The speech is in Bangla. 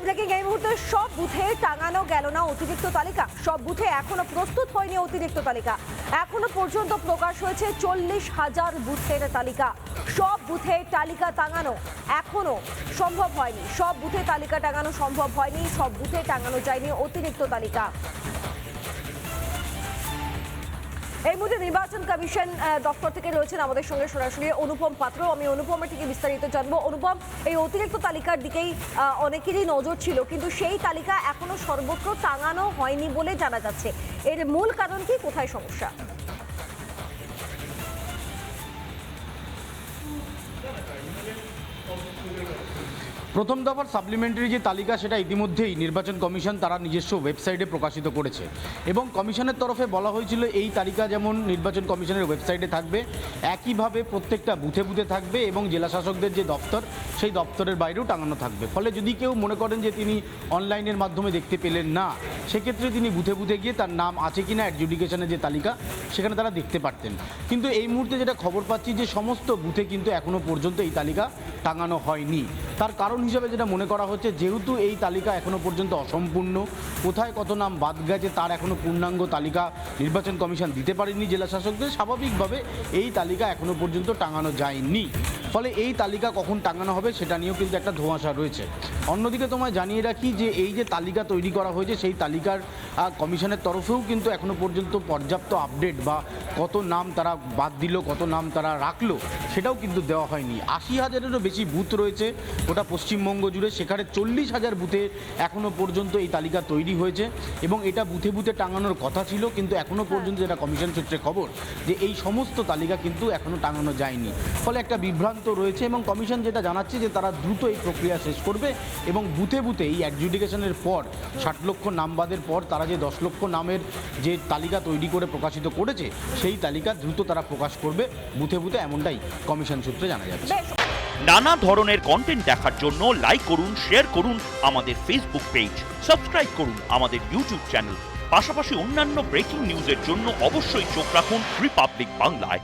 ব্রেকিং এই মুহূর্তে সব বুথে টাঙানো গেল না অতিরিক্ত তালিকা। সব বুথে এখনো প্রস্তুত হয়নি অতিরিক্ত তালিকা। এখনো পর্যন্ত প্রকাশ হয়েছে 40,000 বুথের তালিকা। সব বুথে তালিকা টাঙানো এখনো সম্ভব হয়নি। সব বুথে তালিকা টাঙানো সম্ভব হয়নি। সব বুথে টাঙানো যায়নি অতিরিক্ত তালিকা। এই মুহূর্তে নির্বাচন কমিশন দপ্তর থেকে রয়েছেন আমাদের সঙ্গে সরাসরি অনুপম পাত্র। আমি অনুপমের থেকে বিস্তারিত জানবো। অনুপম, এই অতিরিক্ত তালিকার দিকেই অনেকেরই নজর ছিল, কিন্তু সেই তালিকা এখনো সর্বত্র টাঙানো হয়নি বলে জানা যাচ্ছে। এর মূল কারণ কি, কোথায় সমস্যা? প্রথম দফার সাপ্লিমেন্টারি যে তালিকা সেটা ইতিমধ্যেই নির্বাচন কমিশন তারা নিজস্ব ওয়েবসাইটে প্রকাশিত করেছে এবং কমিশনের তরফে বলা হয়েছিল এই তালিকা যেমন নির্বাচন কমিশনের ওয়েবসাইটে থাকবে, একইভাবে প্রত্যেকটা বুথে বুথে থাকবে এবং জেলা শাসকদের যে দপ্তর সেই দপ্তরের বাইরেও টাঙানো থাকবে। ফলে যদি কেউ মনে করেন যে তিনি অনলাইনের মাধ্যমে দেখতে পেলেন না, সেক্ষেত্রে তিনি বুথে বুথে গিয়ে তার নাম আছে কিনা অ্যাডজুডিকেশনের যে তালিকা সেখানে তারা দেখতে পারতেন। কিন্তু এই মুহূর্তে যেটা খবর পাচ্ছি যে সমস্ত বুথে কিন্তু এখনও পর্যন্ত এই তালিকা টাঙানো হয়নি। তার কারণ হিসাবে যেটা মনে করা হচ্ছে, যেহেতু এই তালিকা এখনও পর্যন্ত অসম্পূর্ণ, কোথায় কত নাম বাদ গেছে তার এখনও পূর্ণাঙ্গ তালিকা নির্বাচন কমিশন দিতে পারেনি জেলা শাসকদের, স্বাভাবিকভাবে এই তালিকা এখনও পর্যন্ত টাঙানো যায়নি। ফলে এই তালিকা কখন টাঙানো হবে সেটা নিয়েও কিন্তু একটা ধোঁয়াশা রয়েছে। অন্যদিকে তোমায় জানিয়ে রাখি যে এই যে তালিকা তৈরি করা হয়েছে সেই তালিকার কমিশনের তরফেও কিন্তু এখনও পর্যন্ত পর্যাপ্ত আপডেট বা কত নাম তারা বাদ দিল, কত নাম তারা রাখলো সেটাও কিন্তু দেওয়া হয়নি। 80,000-এরও বেশি বুথ রয়েছে গোটা পশ্চিমবঙ্গ জুড়ে, সেখানে 40,000 বুথে এখনও পর্যন্ত এই তালিকা তৈরি হয়েছে এবং এটা বুথে বুথে টাঙানোর কথা ছিল, কিন্তু এখনও পর্যন্ত যেটা কমিশন সূত্রে খবর যে এই সমস্ত তালিকা কিন্তু এখনও টাঙানো যায়নি। ফলে একটা বিভ্রান্ত রয়েছে এবং কমিশন যেটা জানাচ্ছে যে তারা দ্রুত এই প্রক্রিয়া শেষ করবে এবং বুথে বুথে এই অ্যাডজুডিকেশনের পর 60 লক্ষ নাম বাদের পর তারা যে 10 লক্ষ নামের যে তালিকা তৈরি করে প্রকাশিত করেছে সেই তালিকা দ্রুত তারা প্রকাশ করবে বুথে বুথে, এমনটাই কমিশন সূত্রে জানা যাচ্ছে। নানা ধরনের কন্টেন্ট দেখার জন্য লাইক করুন, শেয়ার করুন আমাদের ফেসবুক পেজ, সাবস্ক্রাইব করুন আমাদের ইউটিউব চ্যানেল। পাশাপাশি অন্যান্য ব্রেকিং নিউজের জন্য অবশ্যই চোখ রাখুন রিপাবলিক বাংলায়।